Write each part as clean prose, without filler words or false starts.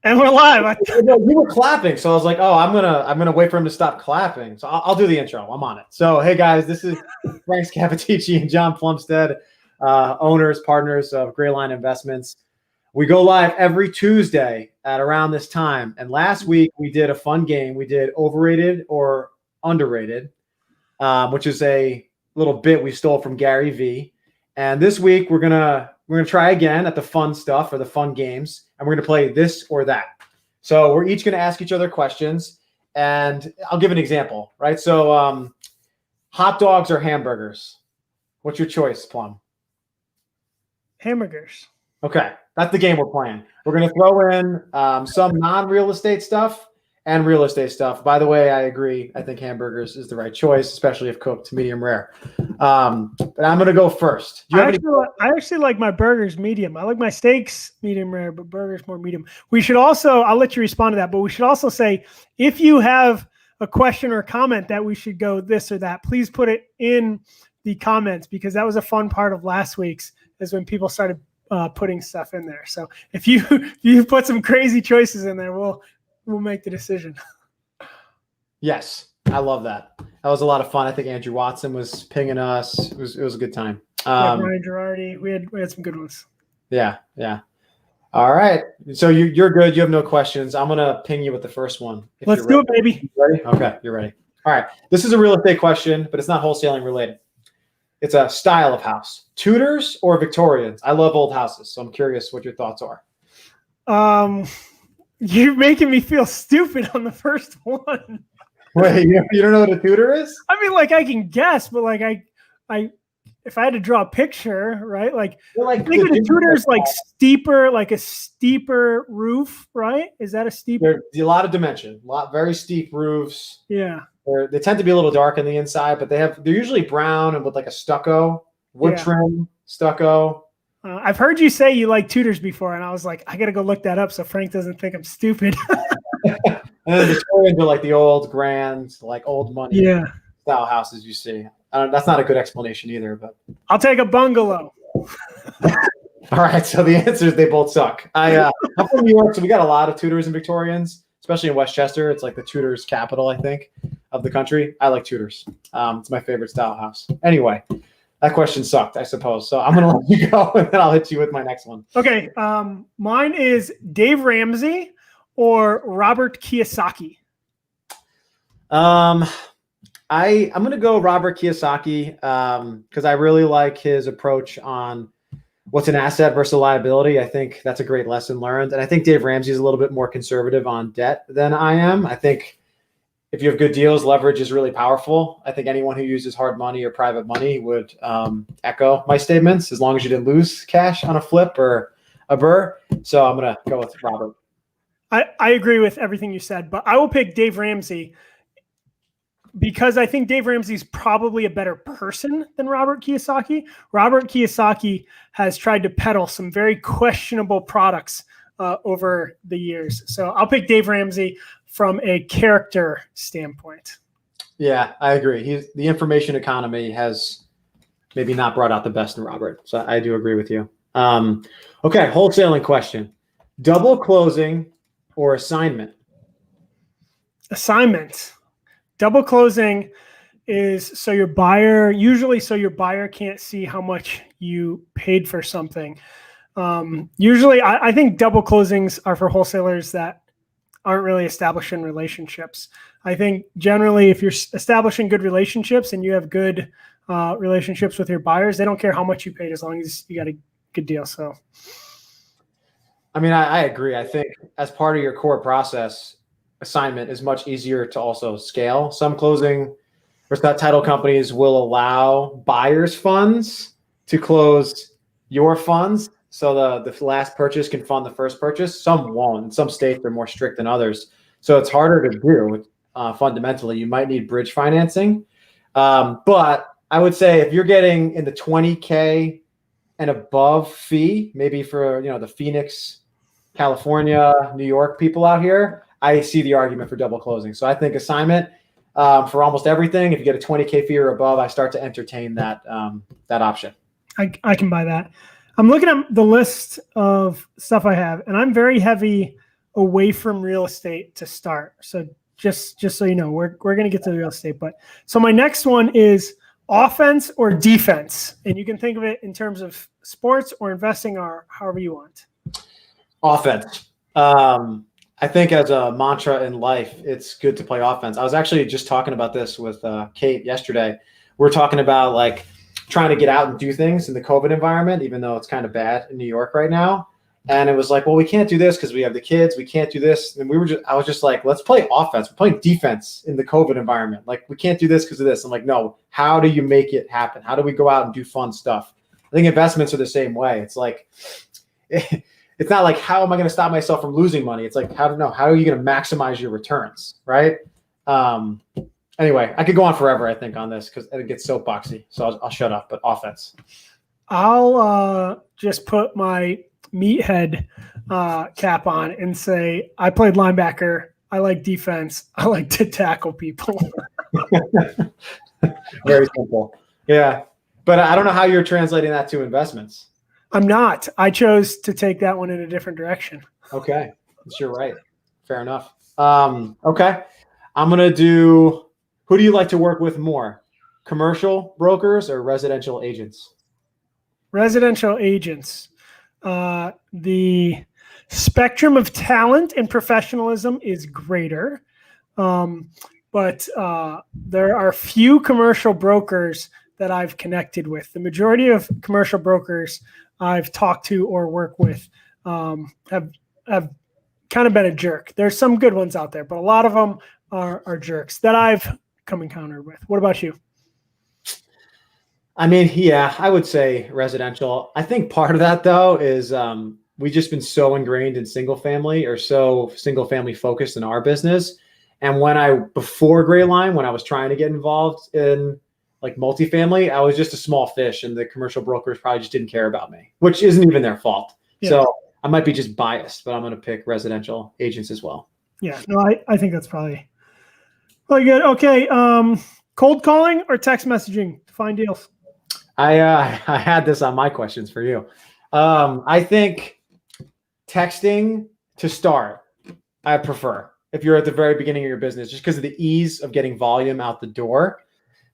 And we're live. No, you were clapping, so I was like, "Oh, I'm gonna wait for him to stop clapping." So I'll do the intro. I'm on it. So hey guys, this is Frank Scapitici and John Plumstead, owners, partners of Grayline Investments. We go live every Tuesday at around this time. And last week we did a fun game. We did overrated or underrated, which is a little bit we stole from Gary Vee. And this week we're gonna try again at the fun stuff or the fun games, and we're gonna play this or that. So we're each gonna ask each other questions, and I'll give an example, right? So hot dogs or hamburgers? What's your choice, Plum? Hamburgers. Okay, that's the game we're playing. We're gonna throw in some non-real estate stuff and real estate stuff. By the way, I agree. I think hamburgers is the right choice, especially if cooked medium rare. But I'm gonna go first. I actually like my burgers medium. I like my steaks medium rare, but burgers more medium. We should also, I'll let you respond to that, but we should also say, if you have a question or comment that we should go this or that, please put it in the comments, because that was a fun part of last week's, is when people started putting stuff in there. So if you put some crazy choices in there, we'll make the decision. Yes, I love that. That was a lot of fun. I think Andrew Watson was pinging us. It was a good time. Ryan Girardi. We had some good ones. Yeah. All right. So you're good. You have no questions. I'm gonna ping you with the first one. Let's do it, baby. You ready? Okay, you're ready. All right. This is a real estate question, but it's not wholesaling related. It's a style of house: Tudors or Victorians. I love old houses, so I'm curious what your thoughts are. You're making me feel stupid on the first one. Wait, you don't know what a Tudor is? I mean, like, I can guess, but like I if I had to draw a picture, right? Like, I think the Tudor is like steeper, like a steeper roof, right? Is that a steeper? There's a lot of dimension, very steep roofs. Yeah. They tend to be a little dark on the inside, but they're usually brown and with like a stucco, wood trim, stucco. I've heard you say you like Tudors before, and I was like, I got to go look that up so Frank doesn't think I'm stupid. And then the Victorians are like the old grand, like old money style houses you see. That's not a good explanation either, but I'll take a bungalow. All right, so the answer is they both suck. I'm from New York, so we got a lot of Tudors and Victorians, especially in Westchester. It's like the Tudors capital, I think, of the country. I like Tudors. It's my favorite style house. Anyway, that question sucked, I suppose. So I'm going to let you go, and then I'll hit you with my next one. Okay. Mine is Dave Ramsey or Robert Kiyosaki. I'm going to go Robert Kiyosaki because I really like his approach on what's an asset versus a liability. I think that's a great lesson learned. And I think Dave Ramsey is a little bit more conservative on debt than I am. I think if you have good deals, leverage is really powerful. I think anyone who uses hard money or private money would echo my statements, as long as you didn't lose cash on a flip or a burr. So I'm going to go with Robert. I agree with everything you said, but I will pick Dave Ramsey because I think Dave Ramsey is probably a better person than Robert Kiyosaki. Robert Kiyosaki has tried to peddle some very questionable products over the years. So I'll pick Dave Ramsey from a character standpoint. Yeah, I agree. The information economy has maybe not brought out the best in Robert. So I do agree with you. Okay, wholesaling question. Double closing or assignment? Assignment. Double closing is so your buyer can't see how much you paid for something. Usually I think double closings are for wholesalers that aren't really establishing relationships. I think generally if you're establishing good relationships and you have good relationships with your buyers, they don't care how much you paid as long as you got a good deal. So, I mean, I agree. I think as part of your core process, assignment is much easier to also scale. Some closing or title companies will allow buyers' funds to close your funds, so the last purchase can fund the first purchase. Some won't. In some states, they're more strict than others. So it's harder to do fundamentally. You might need bridge financing. But I would say if you're getting in the $20K and above fee, maybe for the Phoenix, California, New York people out here, I see the argument for double closing. So I think assignment for almost everything. If you get a $20K fee or above, I start to entertain that option. I can buy that. I'm looking at the list of stuff I have, and I'm very heavy away from real estate to start. So just so you know, we're going to get to the real estate. But so my next one is offense or defense, and you can think of it in terms of sports or investing or however you want. Offense. I think as a mantra in life, it's good to play offense. I was actually just talking about this with Kate yesterday. We're talking about like trying to get out and do things in the COVID environment, even though it's kind of bad in New York right now. And it was like, well, we can't do this because we have the kids. We can't do this. And I was just like, let's play offense. We're playing defense in the COVID environment. Like, we can't do this because of this. I'm like, no, how do you make it happen? How do we go out and do fun stuff? I think investments are the same way. It's like, it's not like, how am I going to stop myself from losing money? It's like, how are you going to maximize your returns? Right. Anyway, I could go on forever, I think, on this because it gets soapboxy. So I'll shut up, but offense. I'll just put my meathead cap on and say I played linebacker. I like defense. I like to tackle people. Very simple. Yeah. But I don't know how you're translating that to investments. I'm not. I chose to take that one in a different direction. Okay. You're right. Fair enough. Okay. I'm going to do, who do you like to work with more? Commercial brokers or residential agents? Residential agents. The spectrum of talent and professionalism is greater, but there are few commercial brokers that I've connected with. The majority of commercial brokers I've talked to or work with have kind of been a jerk. There's some good ones out there, but a lot of them are jerks that I've come encountered with. What about you? I mean, yeah, I would say residential. I think part of that, though, is we've just been so ingrained in single family focused in our business. And before Gray Line, when I was trying to get involved in like multifamily, I was just a small fish and the commercial brokers probably just didn't care about me, which isn't even their fault. Yeah. So I might be just biased, but I'm going to pick residential agents as well. Yeah, no, I think that's probably good. Okay. Cold calling or text messaging to find deals? I had this on my questions for you. I think texting to start, I prefer if you're at the very beginning of your business, just because of the ease of getting volume out the door.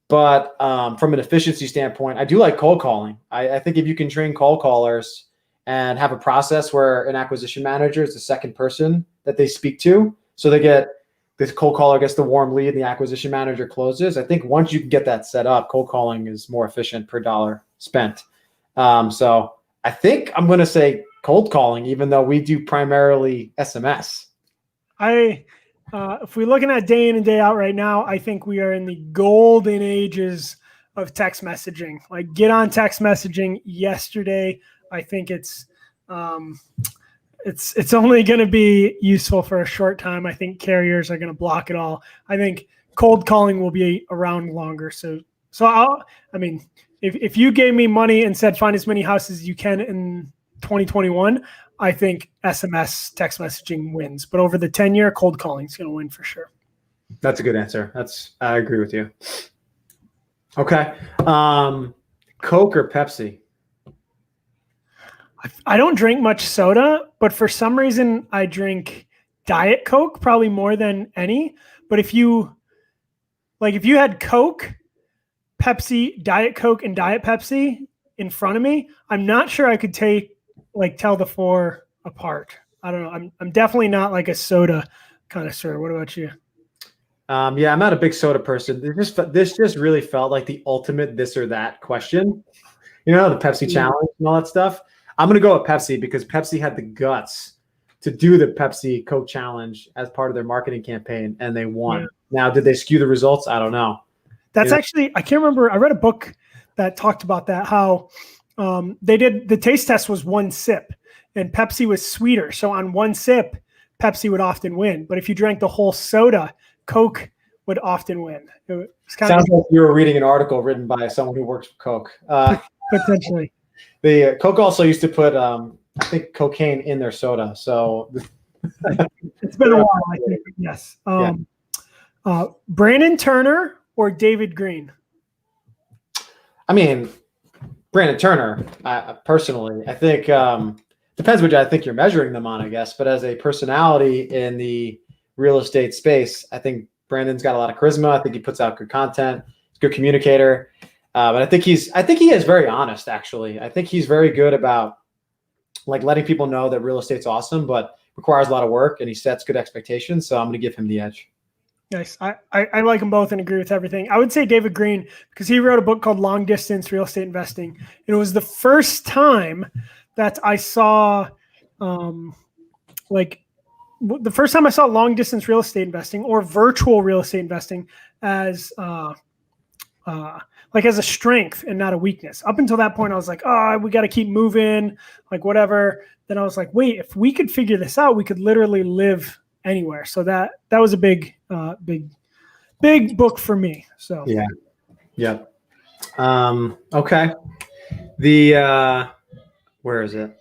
But from an efficiency standpoint, I do like cold calling. I think if you can train cold callers and have a process where an acquisition manager is the second person that they speak to, so this cold caller gets the warm lead and the acquisition manager closes. I think once you can get that set up, cold calling is more efficient per dollar spent. So I think I'm going to say cold calling, even though we do primarily SMS. If we're looking at day in and day out right now, I think we are in the golden ages of text messaging. Like, get on text messaging yesterday. I think it's only going to be useful for a short time. I think carriers are going to block it all. I think cold calling will be around longer. So if you gave me money and said find as many houses as you can in 2021, I think SMS text messaging wins. But over the 10-year, cold calling is going to win for sure. That's a good answer. I agree with you. Okay. Coke or Pepsi? I don't drink much soda, but for some reason I drink Diet Coke probably more than any. But if you had Coke, Pepsi, Diet Coke, and Diet Pepsi in front of me, I'm not sure I could tell the four apart. I don't know. I'm definitely not like a soda connoisseur. What about you? Yeah, I'm not a big soda person. This just really felt like the ultimate this or that question. You know, the Pepsi challenge and all that stuff. I'm going to go with Pepsi because Pepsi had the guts to do the Pepsi Coke challenge as part of their marketing campaign, and they won. Yeah. Now, did they skew the results? I don't know. That's actually, I can't remember. I read a book that talked about that, how they did the taste test was one sip, and Pepsi was sweeter. So on one sip, Pepsi would often win. But if you drank the whole soda, Coke would often win. Sounds like you were reading an article written by someone who works for Coke. Potentially. The Coke also used to put, I think, cocaine in their soda. So it's been a while, I think. Yes. Brandon Turner or David Green? I mean, Brandon Turner, personally. I think depends what I think you're measuring them on, I guess. But as a personality in the real estate space, I think Brandon's got a lot of charisma. I think he puts out good content. He's a good communicator. But I think he is very honest, actually. I think he's very good about like letting people know that real estate's awesome, but requires a lot of work, and he sets good expectations. So I'm going to give him the edge. Nice. I like them both and agree with everything. I would say David Green, because he wrote a book called Long Distance Real Estate Investing. It was the first time that I saw, the first time I saw long distance real estate investing or virtual real estate investing as as a strength and not a weakness. Up until that point, I was like, oh, we got to keep moving, like whatever. Then I was like, wait, if we could figure this out, we could literally live anywhere. So that was a big book for me. So yeah. Okay. Where is it?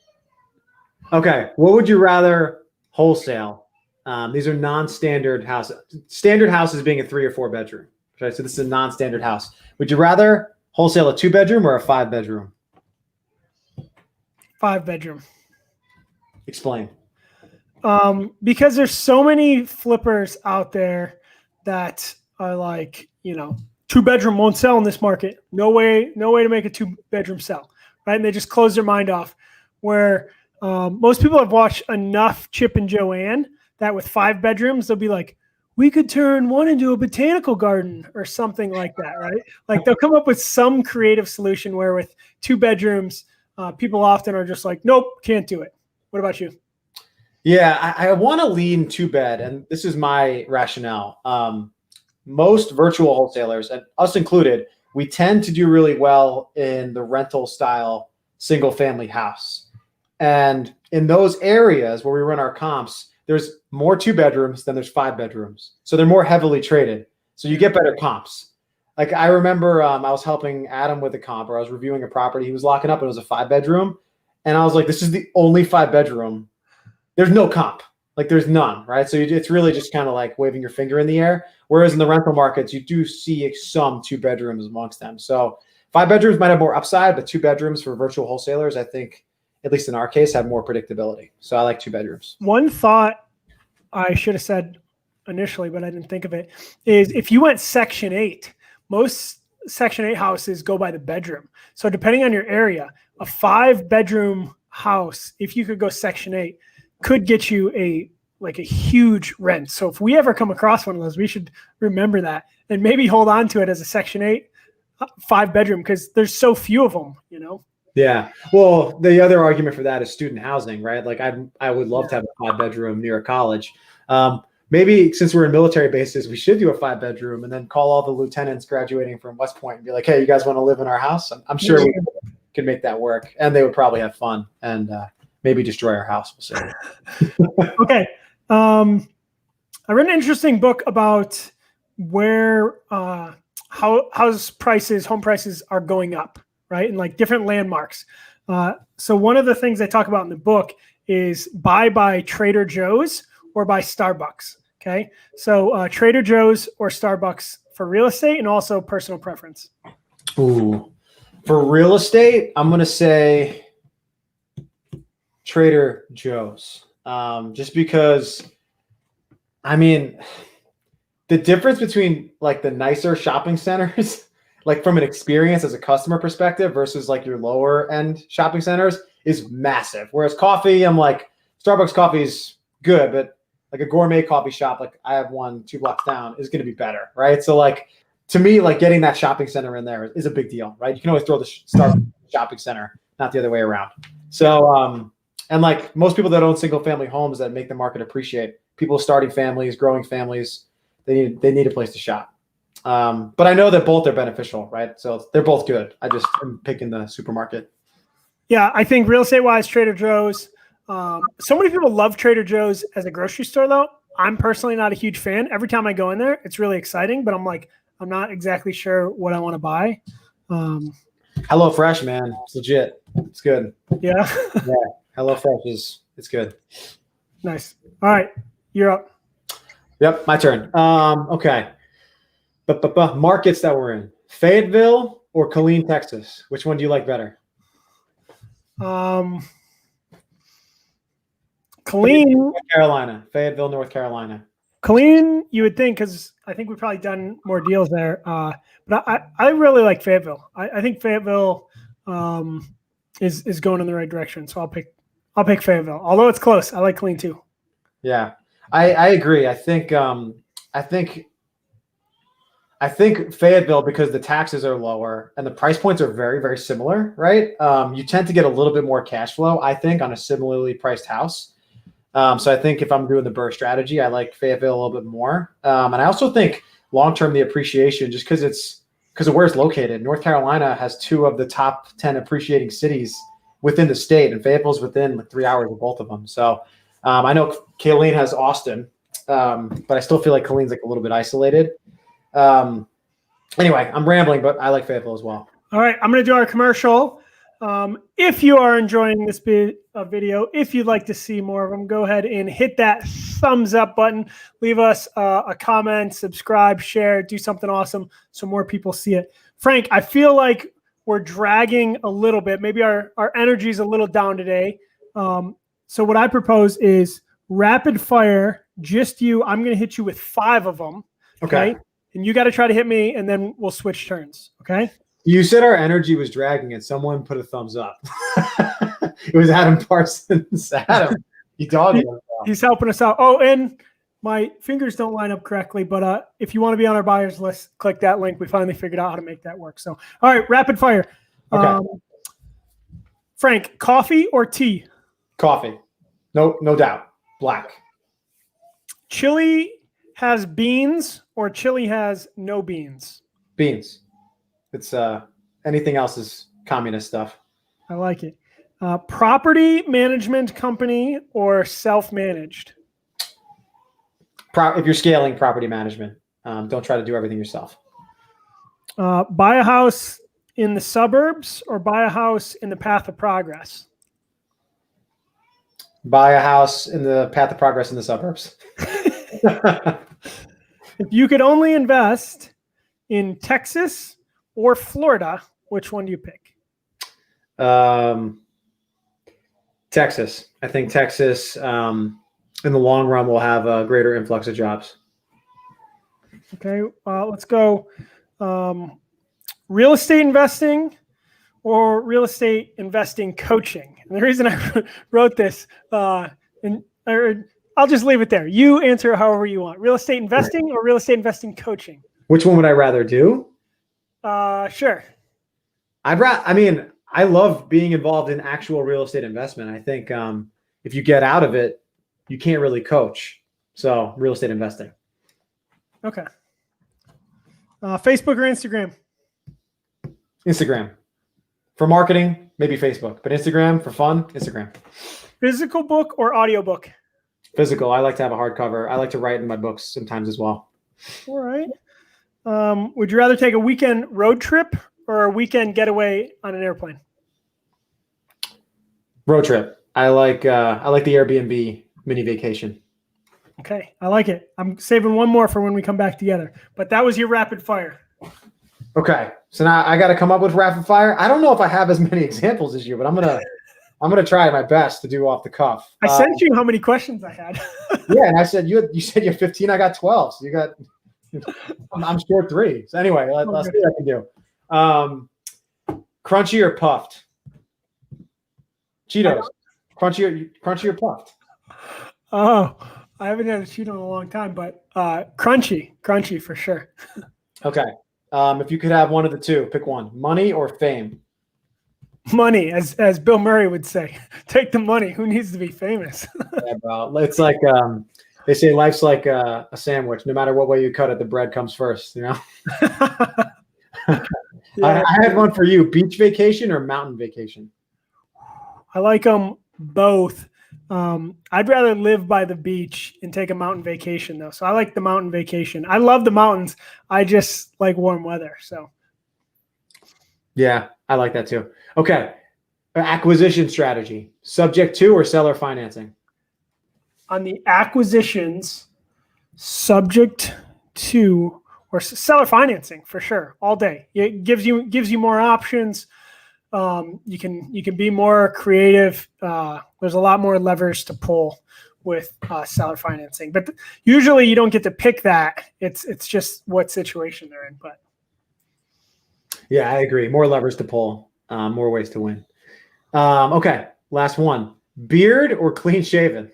Okay. What would you rather wholesale? These are non-standard houses. Standard houses being a 3 or 4 bedroom. Okay, so this is a non-standard house. Would you rather wholesale a 2-bedroom or a 5-bedroom? 5-bedroom. Explain. Because there's so many flippers out there that are like, 2-bedroom won't sell in this market. No way to make a 2-bedroom sell, right? And they just close their mind off. Where most people have watched enough Chip and Joanne that with 5 bedrooms, they'll be like, we could turn one into a botanical garden or something like that, right? Like they'll come up with some creative solution where with 2 bedrooms, people often are just like, nope, can't do it. What about you? Yeah, I want to lean 2-bed, and this is my rationale. Most virtual wholesalers, and us included, we tend to do really well in the rental style single family house. And in those areas where we run our comps, there's more 2 bedrooms than there's 5 bedrooms. So they're more heavily traded. So you get better comps. Like I remember I was helping Adam with a comp, or I was reviewing a property. He was locking up and it was a 5-bedroom. And I was like, this is the only 5-bedroom. There's no comp. Like there's none, right? So it's really just kind of like waving your finger in the air. Whereas in the rental markets, you do see some 2 bedrooms amongst them. So 5 bedrooms might have more upside, but 2 bedrooms for virtual wholesalers, I think, at least in our case, have more predictability. So I like 2 bedrooms. One thought I should have said initially, but I didn't think of it, is if you went Section 8, most Section 8 houses go by the bedroom. So depending on your area, a 5-bedroom house, if you could go Section 8, could get you a huge rent. So if we ever come across one of those, we should remember that and maybe hold on to it as a Section 8 5-bedroom because there's so few of them, Yeah. Well, the other argument for that is student housing, right? Like I would love to have a 5-bedroom near a college. Maybe since we're in military bases, we should do a 5-bedroom and then call all the lieutenants graduating from West Point and be like, hey, you guys want to live in our house? I'm sure we could make that work. And they would probably have fun and maybe destroy our house. We'll see. Okay. I read an interesting book about where home prices are going up. Right? And like different landmarks. So one of the things they talk about in the book is buy by Trader Joe's or by Starbucks. Okay. So Trader Joe's or Starbucks for real estate and also personal preference. Ooh, for real estate, I'm going to say Trader Joe's. Just because, the difference between like the nicer shopping centers like from an experience as a customer perspective versus like your lower end shopping centers is massive. Whereas coffee, I'm like, Starbucks coffee is good, but like a gourmet coffee shop, like I have one 2 blocks down, is going to be better, right? So like, to me, like getting that shopping center in there is a big deal, right? You can always throw the Starbucks shopping center, not the other way around. So, and like most people that own single family homes that make the market appreciate, people starting families, growing families, they need a place to shop. But I know that both are beneficial, right? So they're both good. I just am picking the supermarket. Yeah, I think real estate wise, Trader Joe's. So many people love Trader Joe's as a grocery store, though. I'm personally not a huge fan. Every time I go in there, it's really exciting, but I'm not exactly sure what I want to buy. Hello Fresh, man, it's legit. It's good. Yeah. Yeah. Hello Fresh it's good. Nice. All right, you're up. Yep, my turn. Okay. But markets that we're in, Fayetteville or Killeen, Texas? Which one do you like better? Killeen, North Carolina, Fayetteville, North Carolina. Killeen, you would think, because I think we've probably done more deals there. But I really like Fayetteville. I think Fayetteville is going in the right direction. So I'll pick Fayetteville. Although it's close, I like Killeen too. Yeah, I agree. I think Fayetteville, because the taxes are lower and the price points are very, very similar, right? You tend to get a little bit more cash flow, I think, on a similarly priced house. So I think if I'm doing the BRRRR strategy, I like Fayetteville a little bit more. And I also think long-term, the appreciation, just because of where it's located. North Carolina has 2 of the top 10 appreciating cities within the state, and Fayetteville's within like 3 hours of both of them. So I know Killeen has Austin, but I still feel like Killeen's like a little bit isolated. Anyway, I'm rambling, but I like Fayetteville as well. All right, I'm going to do our commercial. If you are enjoying this video, if you'd like to see more of them, go ahead and hit that thumbs up button. Leave us a comment, subscribe, share, do something awesome so more people see it. Frank, I feel like we're dragging a little bit. Maybe our energy is a little down today. So what I propose is rapid fire, just you. I'm going to hit you with 5 of them. Okay. And you got to try to hit me, and then we'll switch turns. Okay. You said our energy was dragging, and someone put a thumbs up. It was Adam Parsons. Adam, he's helping us out. Oh, and my fingers don't line up correctly, but if you want to be on our buyers list, click that link. We finally figured out how to make that work. So, all right, rapid fire. Okay. Frank, coffee or tea? Coffee. No doubt. Black. Chili has beans or chili has no beans? Beans. It's anything else is communist stuff. I like it. Property management company or self-managed? If you're scaling property management, don't try to do everything yourself. Buy a house in the suburbs or buy a house in the path of progress? Buy a house in the path of progress in the suburbs. If you could only invest in Texas or Florida, which one do you pick? Texas. I think Texas, in the long run, will have a greater influx of jobs. Okay, let's go. Real estate investing or real estate investing coaching? And the reason I wrote this, I'll just leave it there. You answer however you want. Real estate investing or real estate investing coaching? Which one would I rather do? Sure. I love being involved in actual real estate investment. I think if you get out of it, you can't really coach. So real estate investing. Okay. Facebook or Instagram? Instagram. For marketing, maybe Facebook. But Instagram, for fun, Instagram. Physical book or audiobook? Physical. I like to have a hardcover. I like to write in my books sometimes as well. All right. Would you rather take a weekend road trip or a weekend getaway on an airplane? Road trip. I like the Airbnb mini vacation. Okay, I like it. I'm saving one more for when we come back together. But that was your rapid fire. Okay, so now I got to come up with rapid fire. I don't know if I have as many examples as you, but I'm gonna try my best to do off the cuff. I sent you how many questions I had. Yeah, and I said you said you had 15. I got 12. So you got. I'm short 3. So anyway, let's see what I can do. Crunchy or puffed? Cheetos. Crunchy or puffed? Oh, I haven't had a Cheeto in a long time, but crunchy for sure. Okay. If you could have one of the two, pick one: money or fame. Money, as Bill Murray would say. Take the money. Who needs to be famous? Yeah, bro. It's like they say life's like a sandwich. No matter what way you cut it, the bread comes first. You know. Yeah. I had one for you: beach vacation or mountain vacation. I like them both. I'd rather live by the beach and take a mountain vacation though. So I like the mountain vacation. I love the mountains. I just like warm weather. So. Yeah, I like that too. Okay. Acquisition strategy, subject to or seller financing? On the acquisitions, subject to or seller financing for sure, all day. It gives you more options. You can be more creative. There's a lot more levers to pull with seller financing, but usually you don't get to pick that. It's just what situation they're in. But yeah, I agree. More levers to pull, more ways to win. Okay, last one: beard or clean shaven?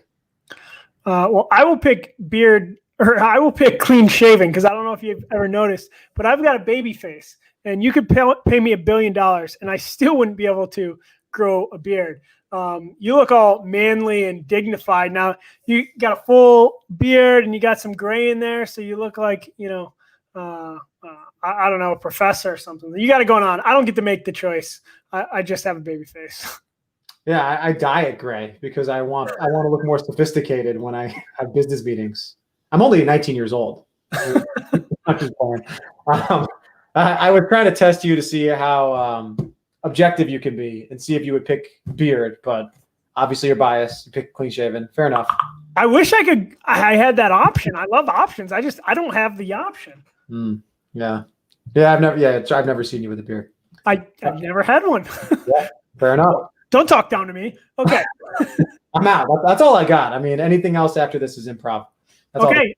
Well, I will pick beard, or I will pick clean shaven, because I don't know if you've ever noticed, but I've got a baby face, and you could pay me $1 billion, and I still wouldn't be able to grow a beard. You look all manly and dignified. Now you got a full beard and you got some gray in there, so you look like, I don't know, a professor or something. You got it going on. I don't get to make the choice. I just have a baby face. Yeah, I dye it gray because I want to look more sophisticated when I have business meetings. I'm only 19 years old. I'm just playing. I was trying to test you to see how objective you can be and see if you would pick beard, but obviously you're biased. You pick clean shaven. Fair enough. I wish I had that option. I love options. I don't have the option. Yeah. I've never seen you with a beard. I've never had one. Yeah, fair enough. Don't talk down to me. Okay. I'm out. That's all I got. I mean, anything else after this is improv. That's okay.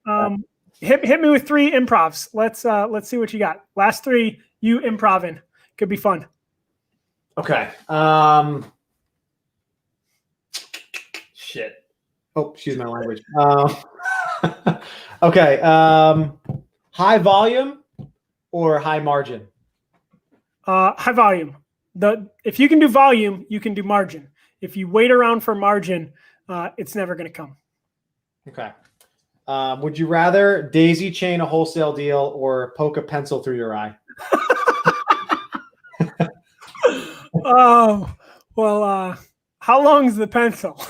Hit me with 3 improvs. Let's see what you got. Last 3, you improving. Could be fun. Okay. Shit. Oh, excuse my language. Okay. High volume or high margin? High volume. If you can do volume, you can do margin. If you wait around for margin, it's never going to come. Okay. Would you rather daisy chain a wholesale deal or poke a pencil through your eye? Oh, well, how long is the pencil?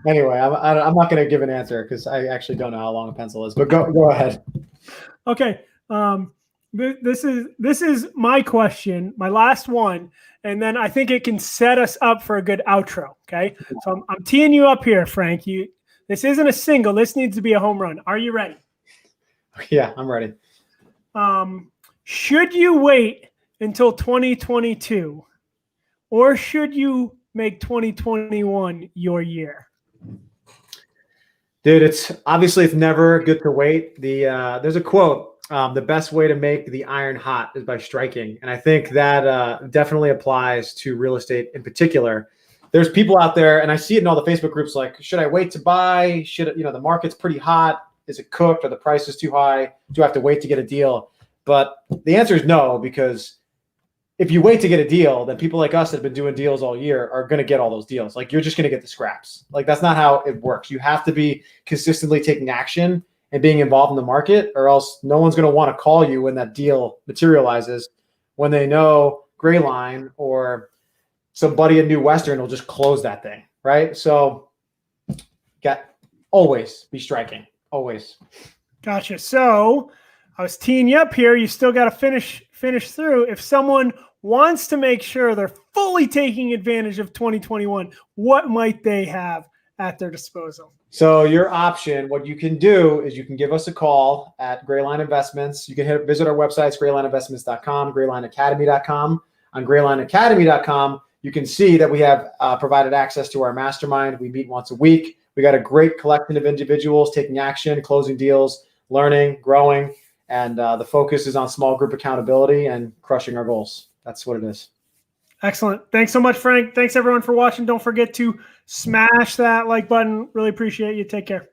Anyway, I'm not going to give an answer because I actually don't know how long a pencil is, but go ahead. Okay. This is my question, my last one, and then I think it can set us up for a good outro. Okay, so I'm teeing you up here, Frank. This isn't a single. This needs to be a home run. Are you ready? Yeah, I'm ready. Should you wait until 2022, or should you make 2021 your year? Dude, it's never good to wait. There's a quote. The best way to make the iron hot is by striking. And I think that definitely applies to real estate in particular. There's people out there, and I see it in all the Facebook groups, like, should I wait to buy? The market's pretty hot. Is it cooked? Or the price is too high? Do I have to wait to get a deal? But the answer is no, because if you wait to get a deal, then people like us that have been doing deals all year are going to get all those deals. Like, you're just going to get the scraps. Like, that's not how it works. You have to be consistently taking action and being involved in the market, or else no one's going to want to call you when that deal materializes, when they know Gray Line or somebody in New Western will just close that thing, right? So always be striking, always. Gotcha. So I was teeing you up here. You still got to finish through. If someone wants to make sure they're fully taking advantage of 2021, what might they have at their disposal? So your option, what you can do is you can give us a call at Grayline Investments. You can visit our websites, graylineinvestments.com, graylineacademy.com. On graylineacademy.com, you can see that we have provided access to our mastermind. We meet once a week. We got a great collection of individuals taking action, closing deals, learning, growing, and the focus is on small group accountability and crushing our goals. That's what it is. Excellent. Thanks so much, Frank. Thanks everyone for watching. Don't forget to smash that like button. Really appreciate you. Take care.